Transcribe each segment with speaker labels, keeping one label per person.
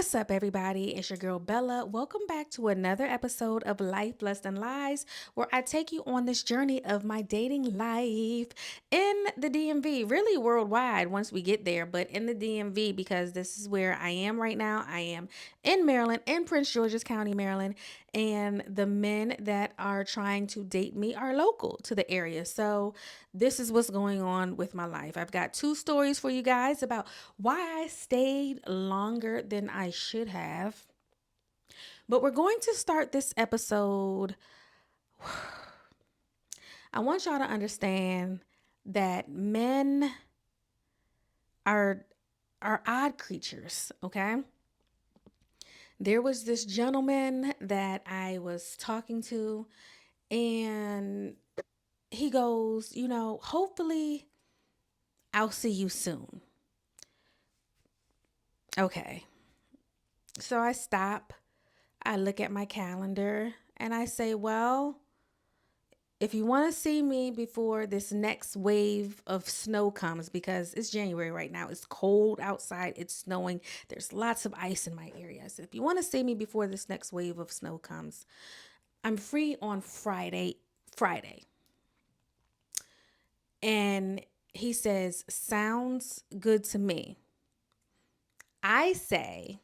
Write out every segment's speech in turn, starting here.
Speaker 1: What's up, everybody? It's your girl Bella. Welcome back to another episode of Life Less Than Lies, where I take you on this journey of my dating life in the DMV, really worldwide once we get there, but in the DMV because this is where I am right now. I am in Maryland, in Prince George's County, Maryland, and the men that are trying to date me are local to the area. So, this is what's going on with my life. I've got two stories for you guys about why I stayed longer than I should have. But we're going to start this episode. I want y'all to understand that men are odd creatures, okay? There was this gentleman that I was talking to, and he goes, hopefully I'll see you soon. Okay. So I stop, I look at my calendar, and I say, well, if you want to see me before this next wave of snow comes, because it's January right now, it's cold outside, it's snowing, there's lots of ice in my area. So if you want to see me before this next wave of snow comes, I'm free on Friday. And he says, sounds good to me. I say,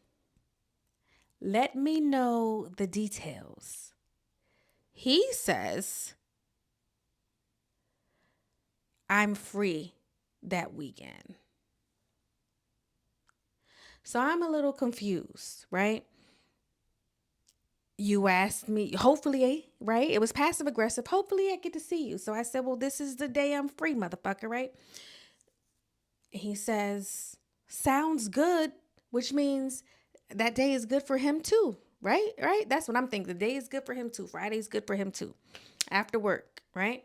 Speaker 1: let me know the details. He says, I'm free that weekend. So I'm a little confused, right? You asked me, hopefully, right? It was passive aggressive. Hopefully, I get to see you. So I said, well, this is the day I'm free, motherfucker, right? He says, sounds good, which means that day is good for him too, right? Right? That's what I'm thinking. The day is good for him too. Friday's good for him too. After work, right?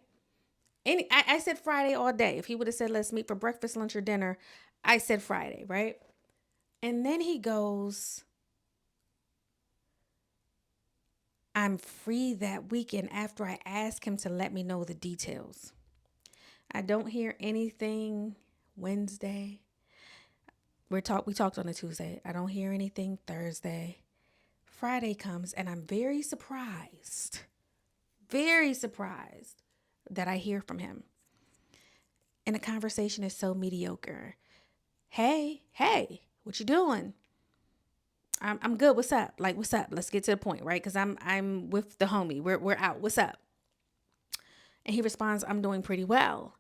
Speaker 1: I said Friday all day. If he would have said, let's meet for breakfast, lunch, or dinner, I said Friday, right? And then he goes, I'm free that weekend after I ask him to let me know the details. I don't hear anything Wednesday. We talked on a Tuesday. I don't hear anything Thursday. Friday comes and I'm very surprised that I hear from him. And the conversation is so mediocre. Hey, what you doing? I'm good. What's up? Like, what's up? Let's get to the point, right? Because I'm with the homie. We're out. What's up? And he responds, I'm doing pretty well.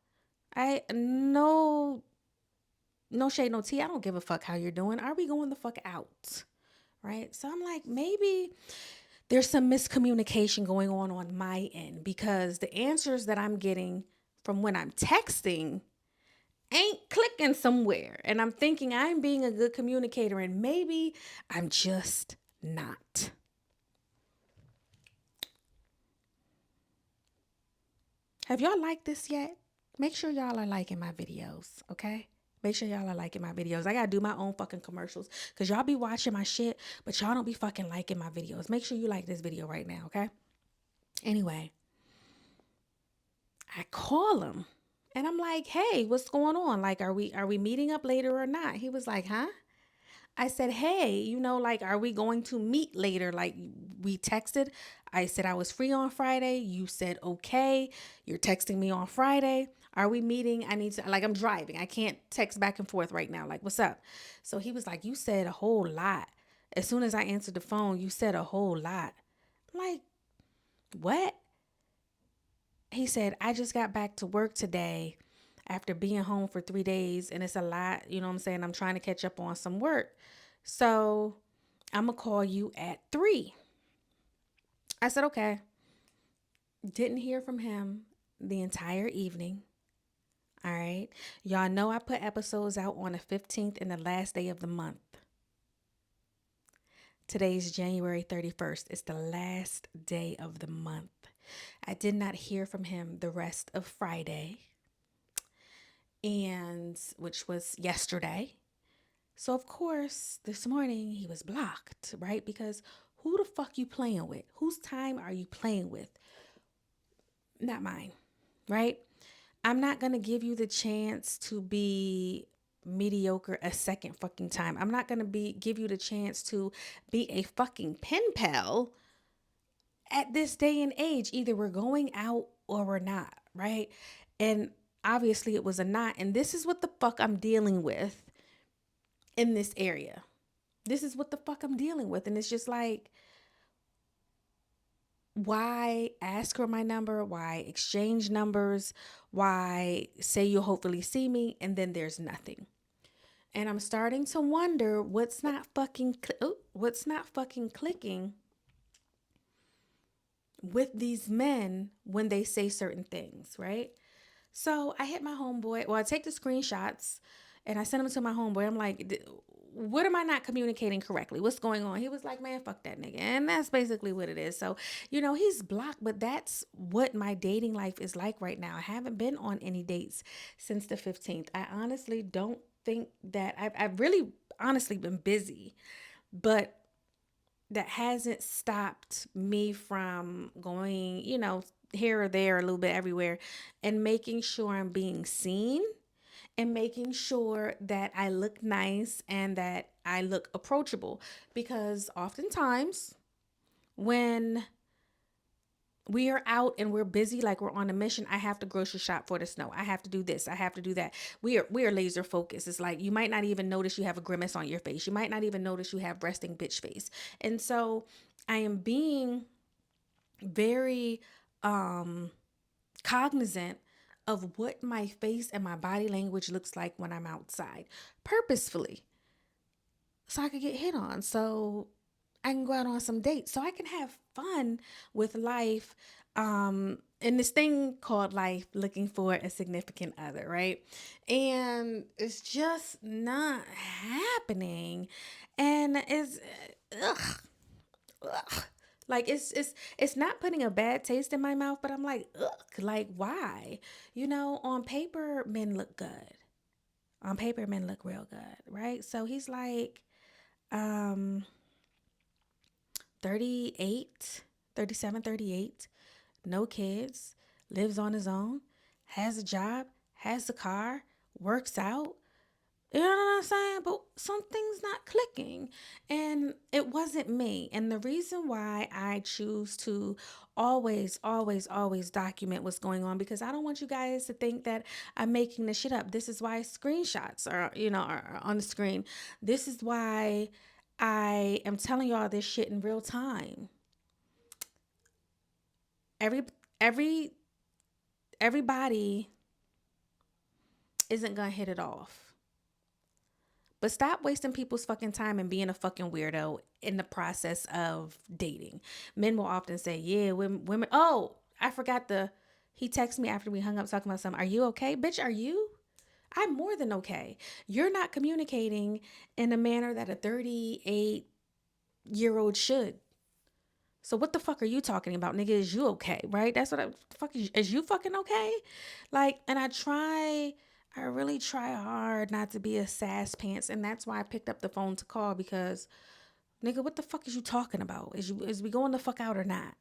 Speaker 1: I no shade, no tea. I don't give a fuck how you're doing. Are we going the fuck out? Right? So I'm like, maybe there's some miscommunication going on my end because the answers that I'm getting from when I'm texting ain't clicking somewhere. And I'm thinking I'm being a good communicator and maybe I'm just not. Have y'all liked this yet? Make sure y'all are liking my videos, okay? Make sure y'all are liking my videos. I gotta do my own fucking commercials because y'all be watching my shit, but y'all don't be fucking liking my videos. Make sure you like this video right now, okay? Anyway, I call him and I'm like, hey, what's going on? Like, are we meeting up later or not? He was like, huh? I said, hey, like, are we going to meet later? Like, we texted. I said I was free on Friday. You said, okay. You're texting me on Friday. Are we meeting? I need to, like, I'm driving. I can't text back and forth right now. Like, what's up? So he was like, you said a whole lot. As soon as I answered the phone, you said a whole lot. I'm like, what? He said, I just got back to work today after being home for 3 days and it's a lot. You know what I'm saying? I'm trying to catch up on some work. So I'm going to call you at 3. I said, okay. Didn't hear from him the entire evening. All right. Y'all know I put episodes out on the 15th and the last day of the month. Today's January 31st. It's the last day of the month. I did not hear from him the rest of Friday, and which was yesterday. So of course, this morning he was blocked, right? Because who the fuck you playing with? Whose time are you playing with? Not mine, right? I'm not going to give you the chance to be mediocre a second fucking time. I'm not gonna give you the chance to be a fucking pen pal at this day and age. Either we're going out or we're not, right? And obviously it was a not. And this is what the fuck I'm dealing with in this area. This is what the fuck I'm dealing with. And it's just like, why ask for my number? Why exchange numbers? Why say you'll hopefully see me? And then there's nothing. And I'm starting to wonder what's not fucking clicking with these men when they say certain things, right? So I hit my homeboy. Well, I take the screenshots and I send them to my homeboy. I'm like, what am I not communicating correctly? What's going on? He was like, man, fuck that nigga. And that's basically what it is. So, he's blocked, but that's what my dating life is like right now. I haven't been on any dates since the 15th. I honestly don't think that I've really honestly been busy, but that hasn't stopped me from going, here or there, a little bit everywhere, and making sure I'm being seen and making sure that I look nice and that I look approachable. Because oftentimes when we are out and we're busy, like we're on a mission, I have to grocery shop for the snow. I have to do this. I have to do that. We are laser focused. It's like you might not even notice you have a grimace on your face. You might not even notice you have resting bitch face. And so I am being very cognizant of what my face and my body language looks like when I'm outside, purposefully, so I could get hit on. So I can go out on some dates, so I can have fun with life. In this thing called life, looking for a significant other, right? And it's just not happening. And ugh, ugh. Like it's not putting a bad taste in my mouth, but I'm like, ugh, like why? On paper, men look good. On paper, men look real good, right? So he's like, um, 38, 37, 38, no kids, lives on his own, has a job, has a car, works out. You know what I'm saying? But something's not clicking. And it wasn't me. And the reason why I choose to always, always, always document what's going on, because I don't want you guys to think that I'm making this shit up. This is why screenshots are on the screen. This is why I am telling y'all this shit in real time. Every every everybody isn't gonna hit it off. But stop wasting people's fucking time and being a fucking weirdo in the process of dating. Men will often say, yeah, women. Oh, I forgot he texted me after we hung up talking about something. Are you okay? Bitch, are you? I'm more than okay. You're not communicating in a manner that a 38-year-old should. So what the fuck are you talking about, nigga? Is you okay, right? That's what fuck is you fucking okay? Like, and I really try hard not to be a sass pants, and that's why I picked up the phone to call, because nigga, what the fuck is you talking about? Is we going the fuck out or not?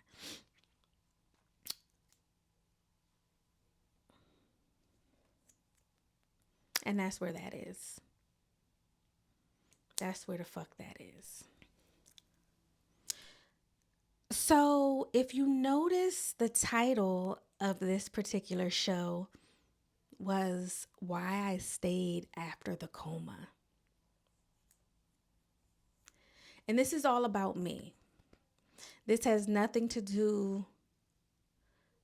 Speaker 1: And that's where that is. That's where the fuck that is. So, if you notice, the title of this particular show was Why I Stayed After the Coma. And this is all about me. This has nothing to do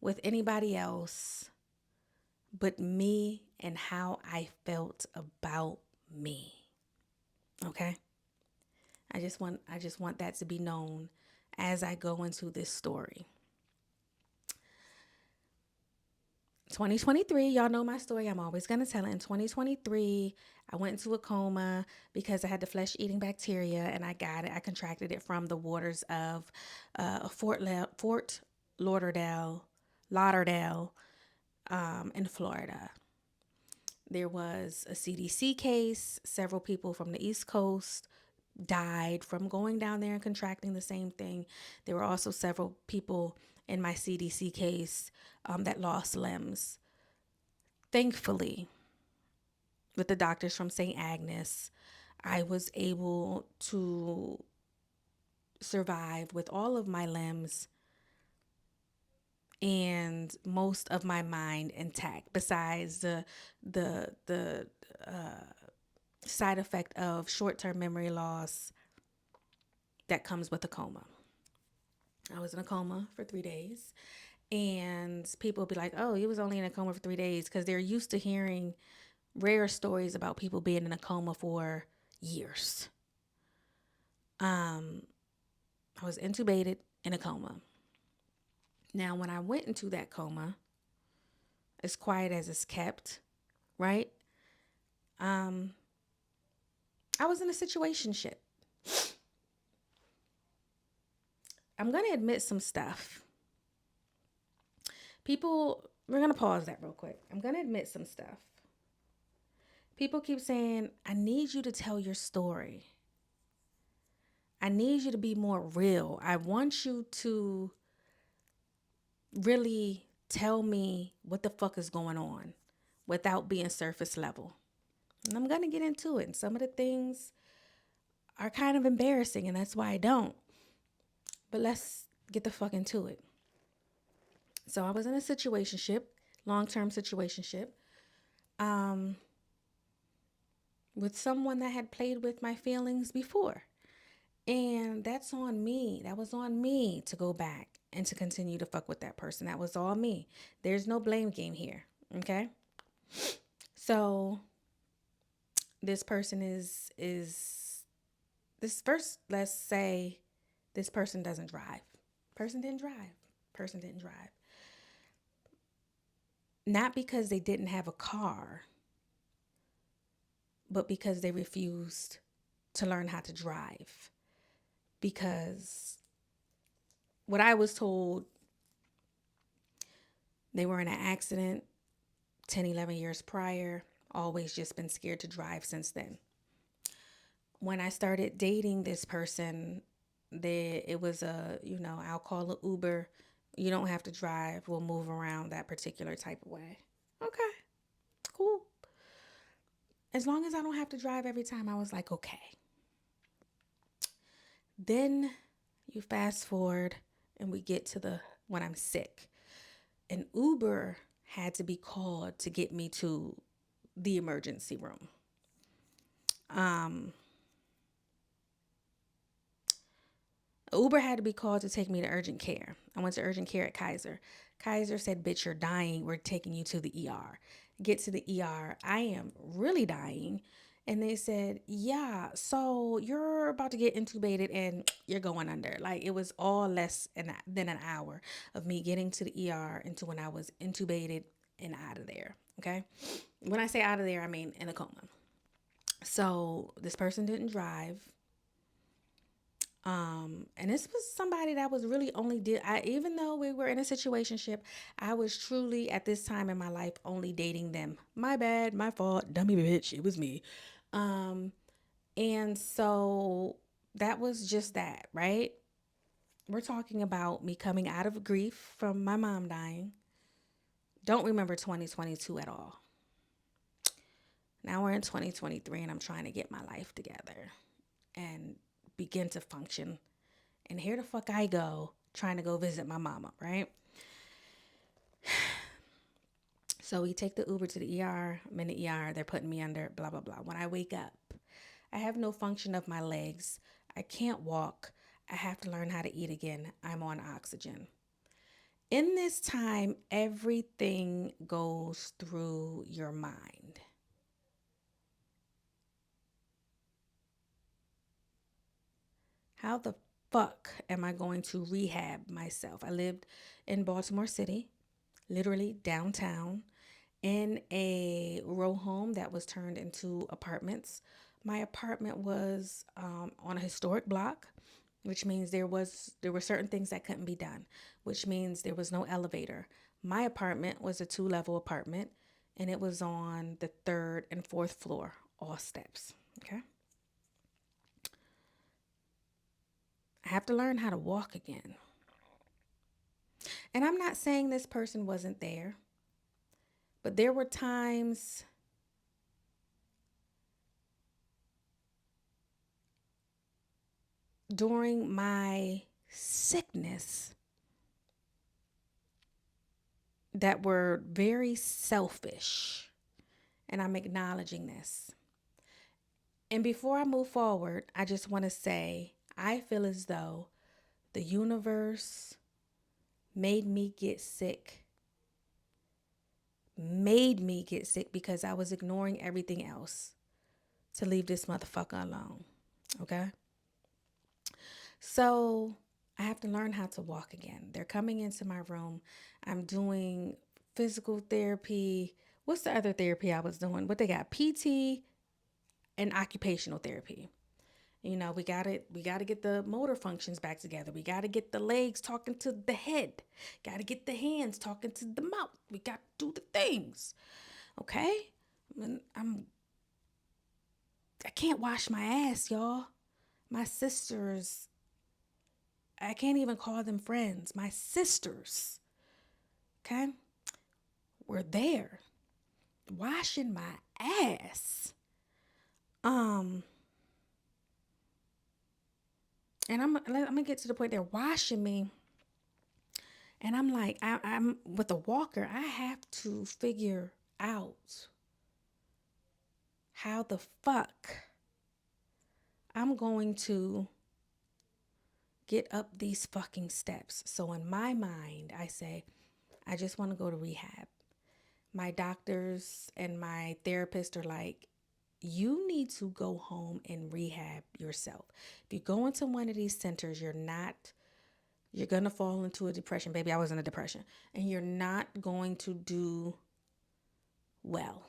Speaker 1: with anybody else but me and how I felt about me. Okay? I just want that to be known as I go into this story. 2023, y'all know my story. I'm always going to tell it. In 2023, I went into a coma because I had the flesh-eating bacteria, and I got it. I contracted it from the waters of Fort Lauderdale, in Florida. There was a CDC case. Several people from the East Coast died from going down there and contracting the same thing. There were also several people in my CDC case that lost limbs. Thankfully, with the doctors from St. Agnes. I was able to survive with all of my limbs and most of my mind intact, besides the side effect of short-term memory loss that comes with a coma. I was in a coma for 3 days, and people be like, "Oh, you was only in a coma for 3 days," because they're used to hearing rare stories about people being in a coma for years. I was intubated in a coma. Now, when I went into that coma, as quiet as it's kept, right? I was in a situationship. I'm going to admit some stuff. We're going to pause that real quick. I'm going to admit some stuff. People keep saying, I need you to tell your story. I need you to be more real. I want you to really tell me what the fuck is going on without being surface level. And I'm going to get into it. And some of the things are kind of embarrassing, and that's why I don't. But let's get the fuck into it. So I was in a situationship, long-term situationship, with someone that had played with my feelings before. And that's on me. That was on me to go back and to continue to fuck with that person. That was all me. There's no blame game here. Okay? So this person is this first, let's say this person doesn't drive. Person didn't drive. Not because they didn't have a car, but because they refused to learn how to drive. Because what I was told, they were in an accident 10, 11 years prior, always just been scared to drive since then. When I started dating this person, it was I'll call an Uber. You don't have to drive. We'll move around that particular type of way. Okay, cool. As long as I don't have to drive every time, I was like, okay. Then you fast forward and we get to when I'm sick. An Uber had to be called to get me to the emergency room. Uber had to be called to take me to urgent care. I went to urgent care at Kaiser. Kaiser said, bitch, you're dying. We're taking you to the ER. Get to the ER. I am really dying. And they said, yeah, so you're about to get intubated and you're going under. Like, it was all less than an hour of me getting to the ER into when I was intubated and out of there. Okay. When I say out of there, I mean in a coma. So this person didn't drive. And this was somebody that was really even though we were in a situationship, I was truly at this time in my life only dating them. My bad, my fault, dummy bitch, it was me. And so that was just that, right? We're talking about me coming out of grief from my mom dying. Don't remember 2022 at all. Now we're in 2023 and I'm trying to get my life together and begin to function. And here the fuck I go trying to go visit my mama, right? So we take the Uber to the ER. I'm in the ER. They're putting me under, blah, blah, blah. When I wake up, I have no function of my legs. I can't walk. I have to learn how to eat again. I'm on oxygen. In this time, everything goes through your mind. How the fuck am I going to rehab myself? I lived in Baltimore City, literally downtown, in a row home that was turned into apartments. My apartment was on a historic block, which means there were certain things that couldn't be done, which means there was no elevator. My apartment was a 2-level apartment, and it was on the 3rd and 4th floor, all steps. Okay. I have to learn how to walk again. And I'm not saying this person wasn't there, but there were times during my sickness that were very selfish. And I'm acknowledging this. And before I move forward, I just want to say I feel as though the universe made me get sick. Made me get sick because I was ignoring everything else to leave this motherfucker alone. Okay? So I have to learn how to walk again. They're coming into my room. I'm doing physical therapy. What's the other therapy I was doing? What they got? PT and occupational therapy. You know, we gotta get the motor functions back together. We gotta get the legs talking to the head. Gotta get the hands talking to the mouth. We got to do the things. Okay? I can't wash my ass, y'all. My sisters, I can't even call them friends. My sisters, okay, were there washing my ass. And I'm gonna get to the point they're washing me, and I'm like, I'm with a walker. I have to figure out how the fuck I'm going to get up these fucking steps. So in my mind, I say, I just want to go to rehab. My doctors and my therapist are like, you need to go home and rehab yourself. If you go into one of these centers, you're going to fall into a depression. Baby, I was in a depression. And you're not going to do well.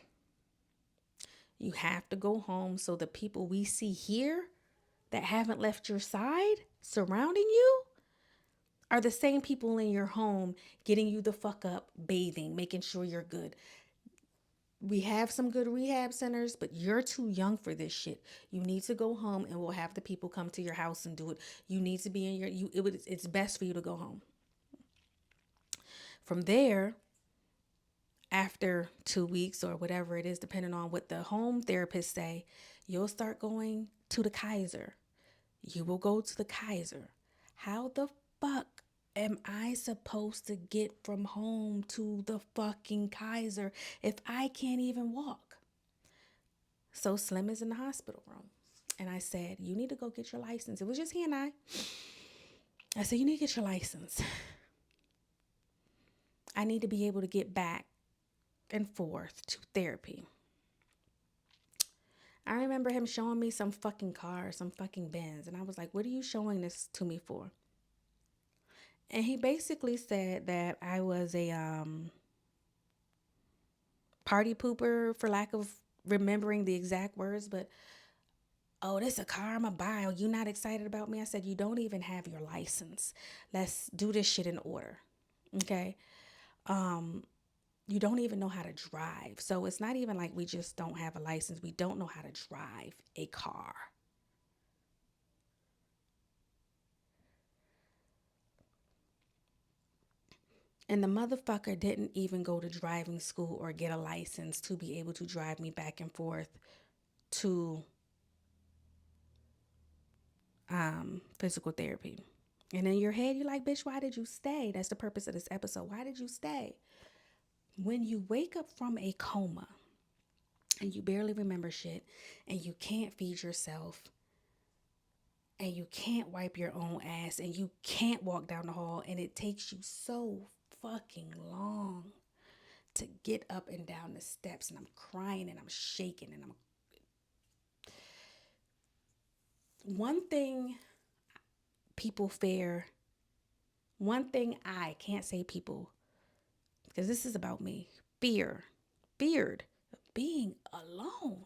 Speaker 1: You have to go home so the people we see here that haven't left your side surrounding you are the same people in your home getting you the fuck up, bathing, making sure you're good. We have some good rehab centers, but you're too young for this shit. You need to go home, and we'll have the people come to your house and do it. You need to be in it's best for you to go home. From there, after 2 weeks or whatever it is, depending on what the home therapists say, you'll start going to the Kaiser. You will go to the Kaiser. How the fuck am I supposed to get from home to the fucking Kaiser if I can't even walk? So Slim is in the hospital room. And I said, you need to go get your license. It was just he and I. I said, you need to get your license. I need to be able to get back and forth to therapy. I remember him showing me some fucking car, some fucking Benz. And I was like, what are you showing this to me for? And he basically said that I was a party pooper, for lack of remembering the exact words. But, oh, this is a car I'm going to buy. Are you not excited about me? I said, you don't even have your license. Let's do this shit in order. Okay? You don't even know how to drive. So it's not even like we just don't have a license. We don't know how to drive a car. And the motherfucker didn't even go to driving school or get a license to be able to drive me back and forth to physical therapy. And in your head, you're like, bitch, why did you stay? That's the purpose of this episode. Why did you stay? When you wake up from a coma and you barely remember shit and you can't feed yourself and you can't wipe your own ass and you can't walk down the hall and it takes you so fucking long to get up and down the steps, and I'm crying and I'm shaking and I'm... One thing people fear, one thing I can't say people, because this is about me, feared of being alone.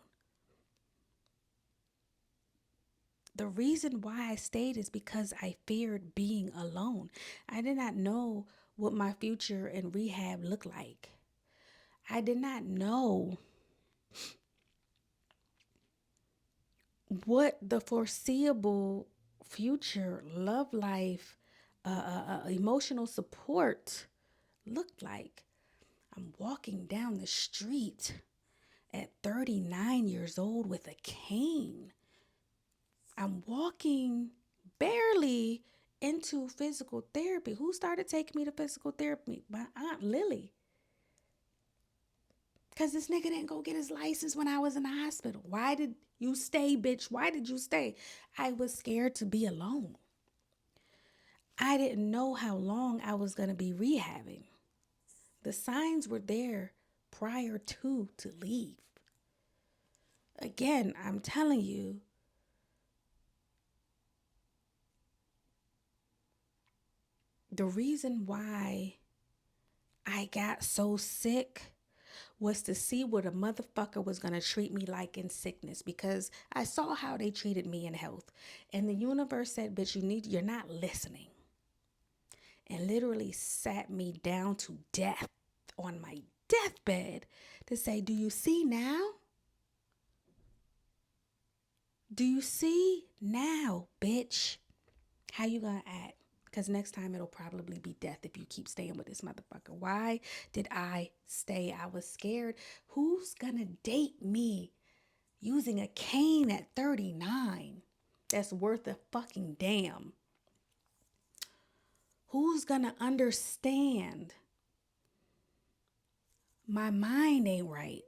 Speaker 1: The reason why I stayed is because I feared being alone. I did not know what my future in rehab looked like. I did not know what the foreseeable future, love life, emotional support looked like. I'm walking down the street at 39 years old with a cane. I'm walking barely into physical therapy. Who started taking me to physical therapy? My Aunt Lily. Because this nigga didn't go get his license when I was in the hospital. Why did you stay, bitch? Why did you stay? I was scared to be alone. I didn't know how long I was going to be rehabbing. The signs were there prior to leave. Again, I'm telling you, the reason why I got so sick was to see what a motherfucker was going to treat me like in sickness, because I saw how they treated me in health. And the universe said, bitch, you're not listening. And literally sat me down to death on my deathbed to say, do you see now? Do you see now, bitch? How you gonna act? Because next time it'll probably be death if you keep staying with this motherfucker. Why did I stay? I was scared. Who's gonna date me using a cane at 39? That's worth a fucking damn. Who's gonna understand? My mind ain't right.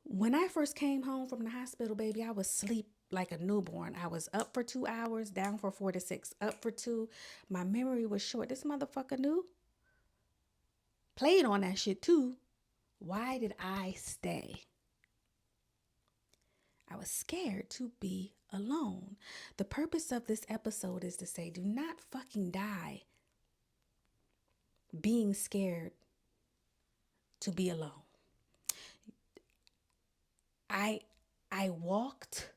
Speaker 1: When I first came home from the hospital, baby, I was asleep like a newborn. I was up for 2 hours, down for 4 to 6, up for 2. My memory was short. This motherfucker knew. Played on that shit too. Why did I stay? I was scared to be alone. The purpose of this episode is to say, do not fucking die being scared to be alone. I walked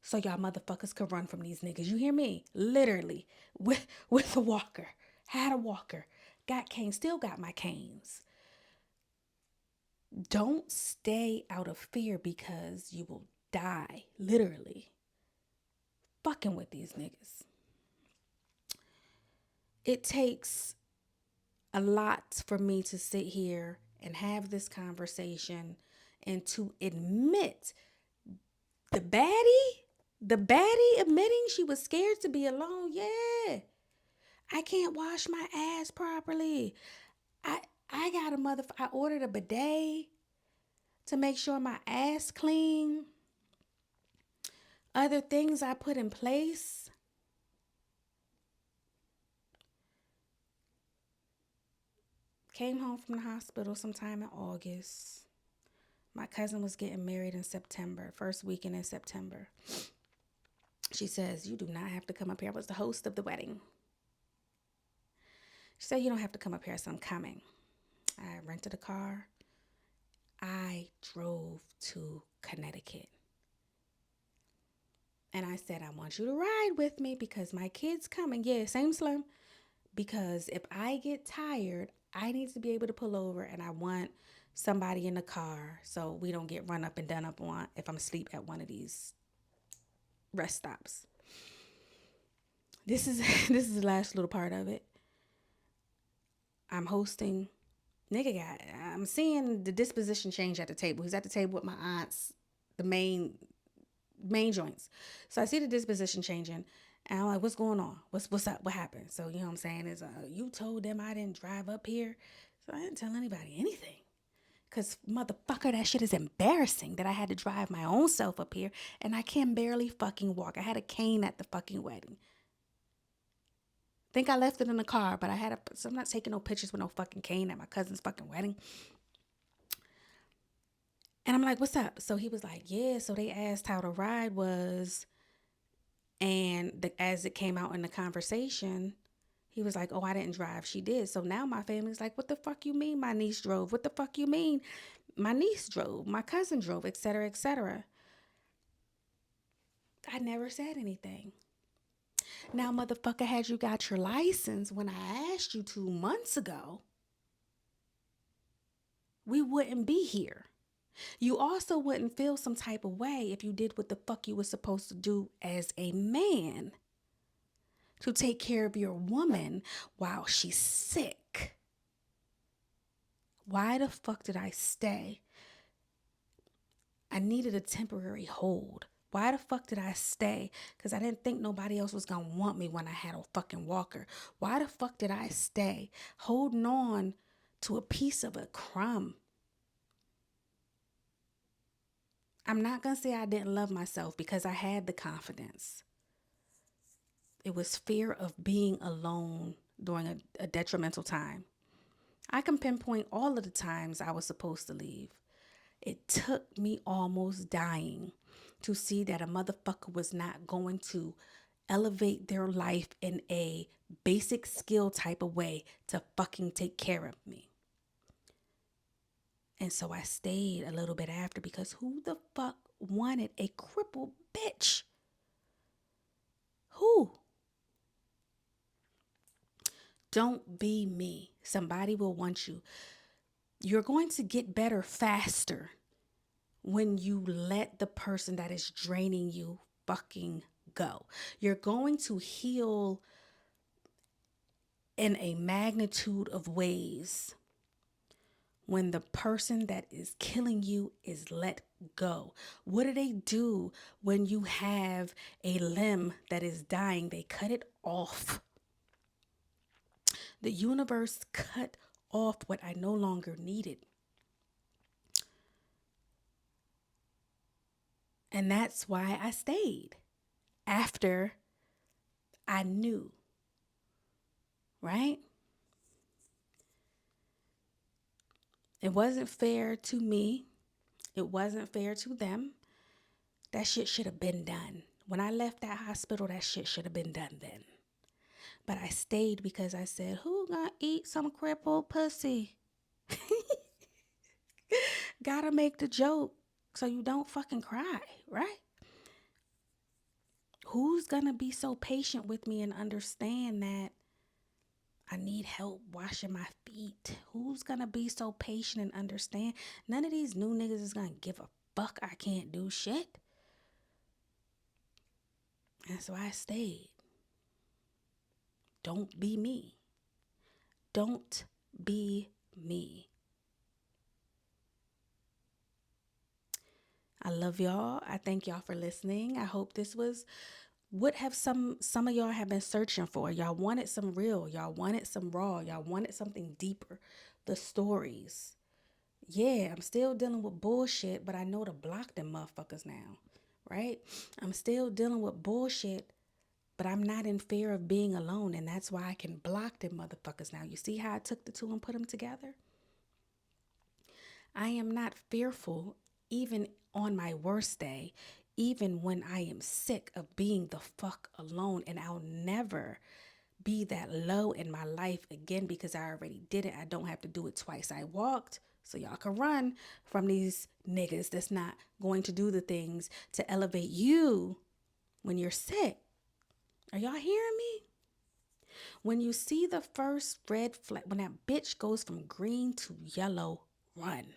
Speaker 1: so y'all motherfuckers could run from these niggas. You hear me? Literally with a walker. Had a walker. Got canes. Still got my canes. Don't stay out of fear, because you will die. Literally. Fucking with these niggas. It takes a lot for me to sit here and have this conversation and to admit the baddie admitting she was scared to be alone. Yeah. I can't wash my ass properly. I got I ordered a bidet to make sure my ass clean. Other things I put in place. Came home from the hospital sometime in August. My cousin was getting married in September, first weekend in September. She says, you do not have to come up here. I was the host of the wedding. She said, you don't have to come up here, so I'm coming. I rented a car. I drove to Connecticut. And I said, I want you to ride with me because my kid's coming. Yeah, same Slim. Because if I get tired, I need to be able to pull over, and I want somebody in the car so we don't get run up and done up on if I'm asleep at one of these rest stops. This is the last little part of it. I'm hosting. I'm seeing the disposition change at the table. He's at the table with my aunts, the main joints. So I see the disposition changing. And I'm like, what's going on? What's up? What happened? So, you know what I'm saying is, you told them I didn't drive up here. So I didn't tell anybody anything. Because, motherfucker, that shit is embarrassing that I had to drive my own self up here and I can barely fucking walk. I had a cane at the fucking wedding. Think I left it in the car, but so I'm not taking no pictures with no fucking cane at my cousin's fucking wedding. And I'm like, what's up? So he was like, yeah, so they asked how the ride was. And as it came out in the conversation, he was like, oh, I didn't drive. She did. So now my family's like, what the fuck you mean my niece drove? What the fuck you mean my niece drove? My cousin drove, et cetera, et cetera. I never said anything. Now, motherfucker, had you got your license when I asked you 2 months ago, we wouldn't be here. You also wouldn't feel some type of way if you did what the fuck you were supposed to do as a man, to take care of your woman while she's sick. Why the fuck did I stay? I needed a temporary hold Why the fuck did I stay? Because I didn't think nobody else was going to want me when I had a fucking walker. Why the fuck did I stay holding on to a piece of a crumb? I'm not going to say I didn't love myself because I had the confidence. It was fear of being alone during a detrimental time. I can pinpoint all of the times I was supposed to leave. It took me almost dying to see that a motherfucker was not going to elevate their life in a basic skill type of way to fucking take care of me. And so I stayed a little bit after, because who the fuck wanted a crippled bitch? Who? Don't be me. Somebody will want you. You're going to get better faster when you let the person that is draining you fucking go. You're going to heal in a magnitude of ways when the person that is killing you is let go. What do they do when you have a limb that is dying? They cut it off. The universe cut off what I no longer needed. And that's why I stayed after I knew, right? It wasn't fair to me. It wasn't fair to them. That shit should have been done. When I left that hospital, that shit should have been done then. But I stayed because I said, who gonna eat some crippled pussy? Gotta make the joke so you don't fucking cry, right? Who's gonna be so patient with me and understand that I need help washing my feet? Who's gonna be so patient and understand? None of these new niggas is gonna give a fuck I can't do shit. And so I stayed. Don't be me. Don't be me. I love y'all. I thank y'all for listening. I hope this was what have some of y'all have been searching for. Y'all wanted some real. Y'all wanted some raw. Y'all wanted something deeper. The stories. Yeah, I'm still dealing with bullshit, but I know to block them motherfuckers now, right? I'm still dealing with bullshit, but I'm not in fear of being alone, and that's why I can block them motherfuckers now. You see how I took the two and put them together? I am not fearful even on my worst day, even when I am sick of being the fuck alone, and I'll never be that low in my life again because I already did it. I don't have to do it twice. I walked so y'all can run from these niggas that's not going to do the things to elevate you when you're sick. Are y'all hearing me? When you see the first red flag, when that bitch goes from green to yellow, run.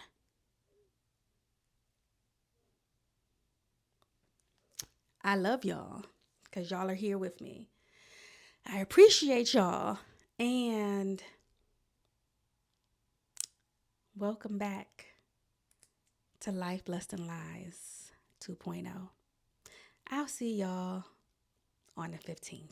Speaker 1: I love y'all because y'all are here with me. I appreciate y'all, and welcome back to Life Less Than Lies 2.0. I'll see y'all on the 15th.